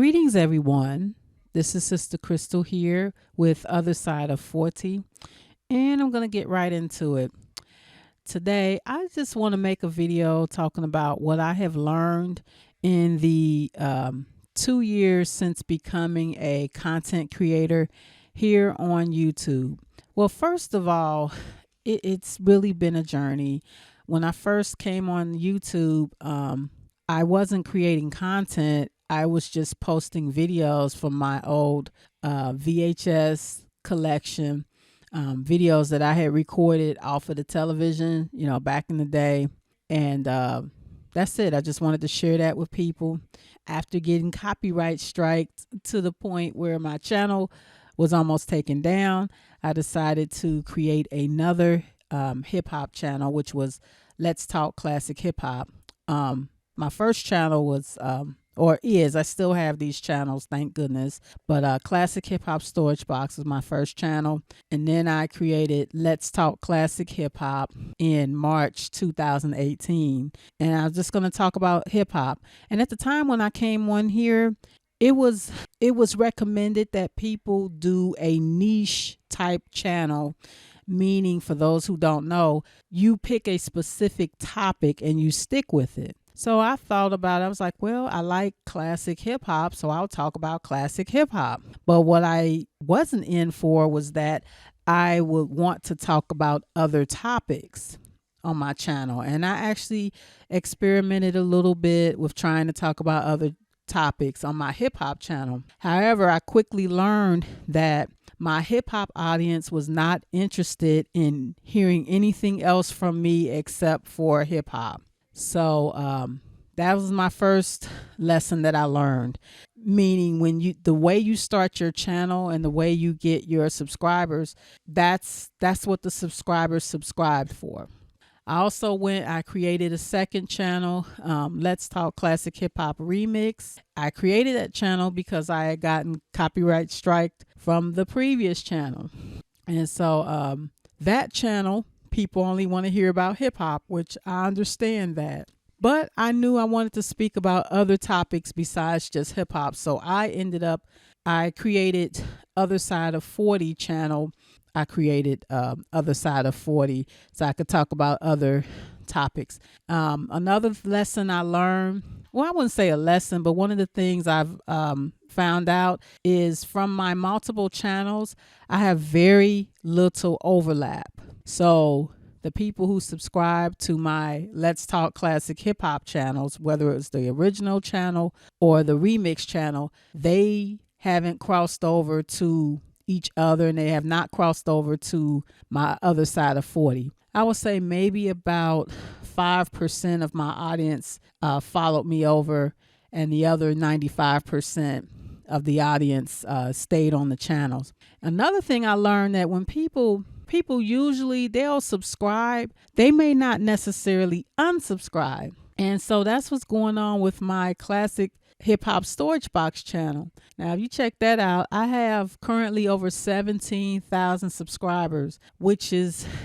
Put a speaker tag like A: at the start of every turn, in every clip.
A: Greetings, everyone. This is SistahCrystal here with Other Side of 40, and I'm going to get right into it. Today, I just want to make a video talking about what I have learned in the 2 years since becoming a content creator here on YouTube. Well, first of all, it's really been a journey. When I first came on YouTube, I wasn't creating content. I was just posting videos from my old VHS collection, videos that I had recorded off of the television, back in the day. And that's it. I just wanted to share that with people. After getting copyright striked to the point where my channel was almost taken down, I decided to create another hip hop channel, which was Let's Talk Classic Hip Hop. My first channel was, I still have these channels, thank goodness. But Classic Hip Hop Storage Box was my first channel. And then I created Let's Talk Classic Hip Hop in March 2018. And I was just going to talk about hip hop. And at the time when I came on here, it was recommended that people do a niche type channel. Meaning, for those who don't know, you pick a specific topic and you stick with it. So I thought about it. I was like, well, I like classic hip hop, so I'll talk about classic hip hop. But what I wasn't in for was that I would want to talk about other topics on my channel. And I actually experimented a little bit with trying to talk about other topics on my hip hop channel. However, I quickly learned that my hip hop audience was not interested in hearing anything else from me except for hip hop. So that was my first lesson that I learned. Meaning, the way you start your channel and the way you get your subscribers, that's what the subscribers subscribed for. I created a second channel, Let's Talk Classic Hip Hop Remix. I created that channel because I had gotten copyright striked from the previous channel. And so that channel, people only want to hear about hip hop, which I understand that. But I knew I wanted to speak about other topics besides just hip hop. So I created Other Side of 40 channel. I created Other Side of 40 so I could talk about other topics. Another lesson I learned, well, I wouldn't say a lesson, but one of the things I've found out is from my multiple channels, I have very little overlap. So the people who subscribe to my Let's Talk Classic Hip Hop channels, whether it's the original channel or the remix channel, they haven't crossed over to each other, and they have not crossed over to my Other Side of 40. I would say maybe about 5% of my audience followed me over, and the other 95% of the audience stayed on the channels. Another thing I learned, that when people usually, they'll subscribe, they may not necessarily unsubscribe. And so that's what's going on with my Classic Hip Hop Storage Box channel. Now, if you check that out, I have currently over 17,000 subscribers, which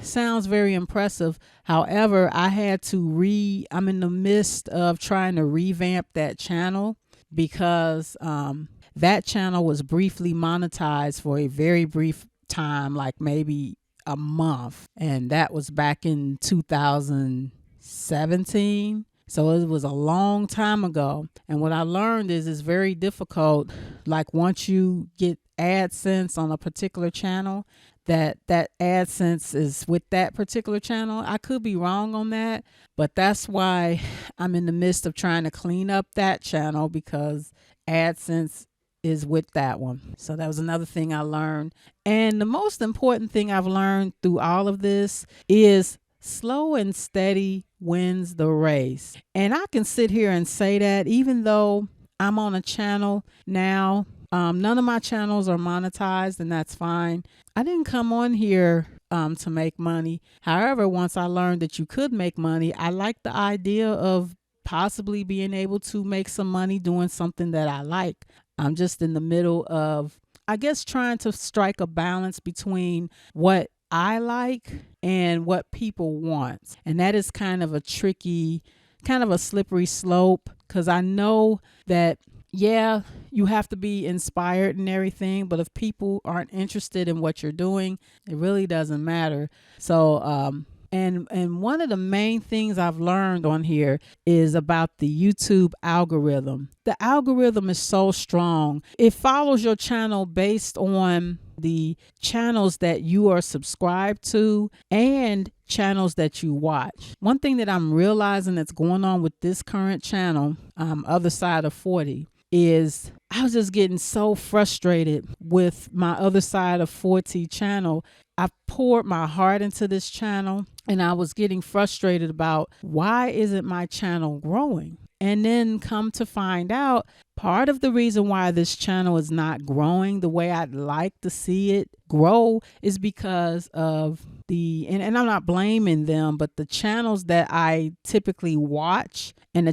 A: sounds very impressive. However, I'm in the midst of trying to revamp that channel because that channel was briefly monetized for a very brief time, like maybe a month. And that was back in 2017. So it was a long time ago. And what I learned is it's very difficult. Like, once you get AdSense on a particular channel, that AdSense is with that particular channel. I could be wrong on that, but that's why I'm in the midst of trying to clean up that channel, because AdSense is with that one. So that was another thing I learned. And the most important thing I've learned through all of this is slow and steady wins the race. And I can sit here and say that even though I'm on a channel now, none of my channels are monetized, and that's fine. I didn't come on here to make money. However, once I learned that you could make money, I like the idea of possibly being able to make some money doing something that I like. I'm just in the middle of, I guess, trying to strike a balance between what I like and what people want. And that is kind of a tricky, kind of a slippery slope, because I know that, yeah, you have to be inspired and everything, but if people aren't interested in what you're doing, it really doesn't matter. So and one of the main things I've learned on here is about the YouTube algorithm. The algorithm is so strong. It follows your channel based on the channels that you are subscribed to and channels that you watch. One thing that I'm realizing that's going on with this current channel, Other Side of 40, is I was just getting so frustrated with my Other Side of 40 channel. I poured my heart into this channel and I was getting frustrated about why isn't my channel growing? And then come to find out, part of the reason why this channel is not growing the way I'd like to see it grow is because of and I'm not blaming them, but the channels that I typically watch and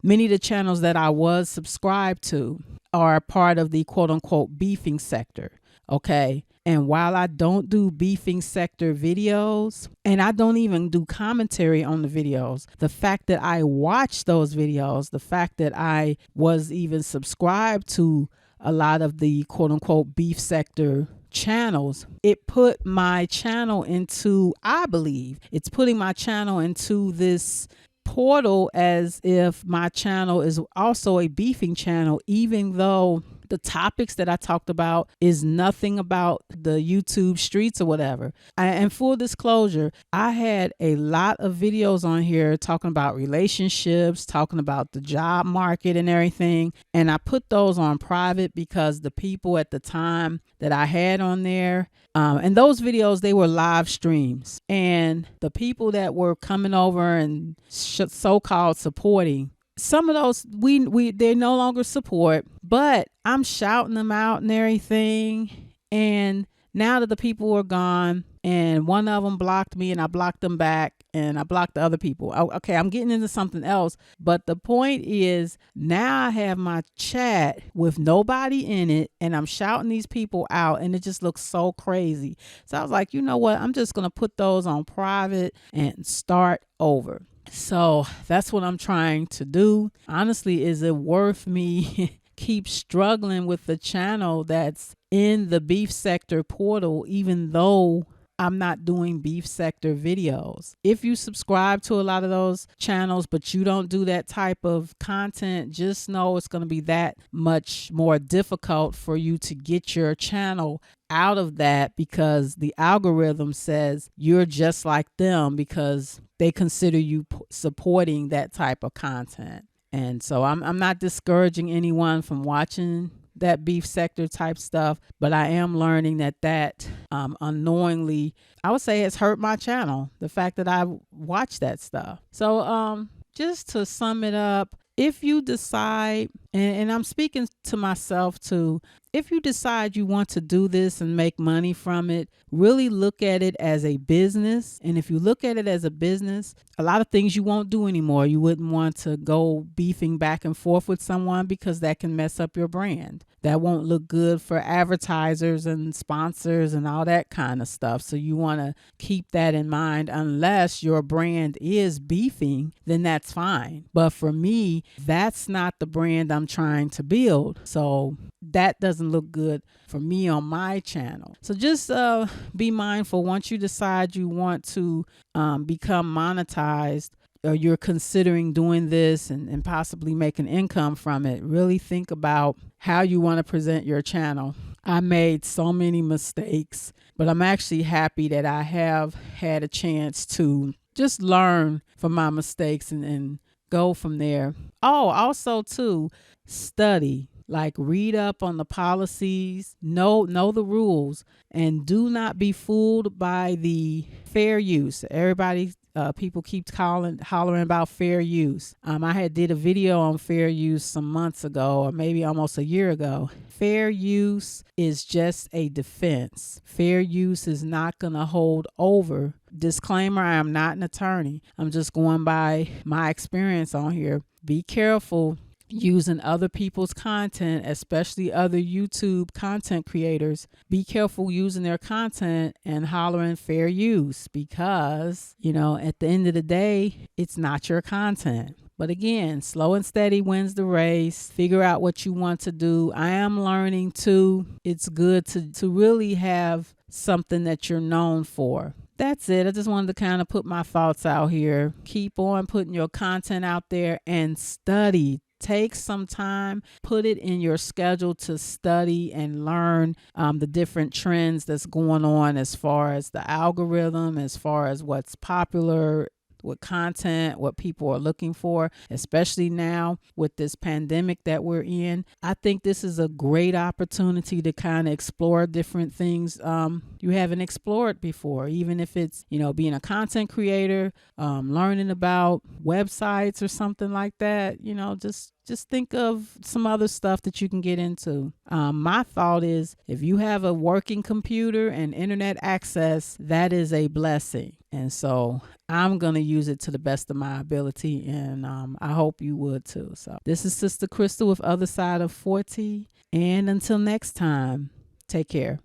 A: many of the channels that I was subscribed to are part of the quote unquote beefing sector. Okay. And while I don't do beefing sector videos, and I don't even do commentary on the videos, the fact that I watch those videos, the fact that I was even subscribed to a lot of the quote unquote beef sector channels, it put my channel into, I believe, it's putting my channel into this portal as if my channel is also a beefing channel, even though the topics that I talked about is nothing about the YouTube streets or whatever. And full disclosure, I had a lot of videos on here talking about relationships, talking about the job market and everything. And I put those on private because the people at the time that I had on there, and those videos, they were live streams. And the people that were coming over and so-called supporting, some of those they no longer support, but I'm shouting them out and everything. And now that the people are gone, and one of them blocked me and I blocked them back and I blocked the other people. Okay, I'm getting into something else. But the point is, now I have my chat with nobody in it and I'm shouting these people out and it just looks so crazy. So I was like, you know what? I'm just going to put those on private and start over. So that's what I'm trying to do. Honestly, is it worth me keep struggling with the channel that's in the beef sector portal, even though I'm not doing beef sector videos? If you subscribe to a lot of those channels, but you don't do that type of content, just know it's going to be that much more difficult for you to get your channel out of that, because the algorithm says you're just like them because they consider you supporting that type of content. And so I'm not discouraging anyone from watching that beef sector type stuff, but I am learning that unknowingly, I would say, has hurt my channel, the fact that I watch that stuff. So just to sum it up, if you decide, and I'm speaking to myself too, if you decide you want to do this and make money from it, really look at it as a business. And if you look at it as a business, a lot of things you won't do anymore. You wouldn't want to go beefing back and forth with someone because that can mess up your brand. That won't look good for advertisers and sponsors and all that kind of stuff. So you want to keep that in mind. Unless your brand is beefing, then that's fine. But for me, that's not the brand I'm trying to build. So that doesn't look good for me on my channel. So just be mindful once you decide you want to become monetized, or you're considering doing this and possibly making income from it. Really think about how you want to present your channel. I made so many mistakes, but I'm actually happy that I have had a chance to just learn from my mistakes and go from there. Oh, also too, study. Like, read up on the policies, know the rules, and do not be fooled by the fair use. Everybody, people keep hollering about fair use. I did a video on fair use some months ago, or maybe almost a year ago. Fair use is just a defense. Fair use is not going to hold over. Disclaimer, I am not an attorney. I'm just going by my experience on here. Be careful using other people's content, especially other YouTube content creators. Be careful using their content and hollering fair use, because, at the end of the day, it's not your content. But again, slow and steady wins the race. Figure out what you want to do. I am learning too. It's good to really have something that you're known for. That's it. I just wanted to kind of put my thoughts out here. Keep on putting your content out there and study. Take some time, put it in your schedule to study and learn the different trends that's going on as far as the algorithm, as far as what's popular with content, what people are looking for, especially now with this pandemic that we're in. I think this is a great opportunity to kind of explore different things you haven't explored before, even if it's, being a content creator, learning about websites or something like that. Just think of some other stuff that you can get into. My thought is if you have a working computer and internet access, that is a blessing. And so I'm going to use it to the best of my ability, and I hope you would too. So this is Sister Crystal with Other Side of 40. And until next time, take care.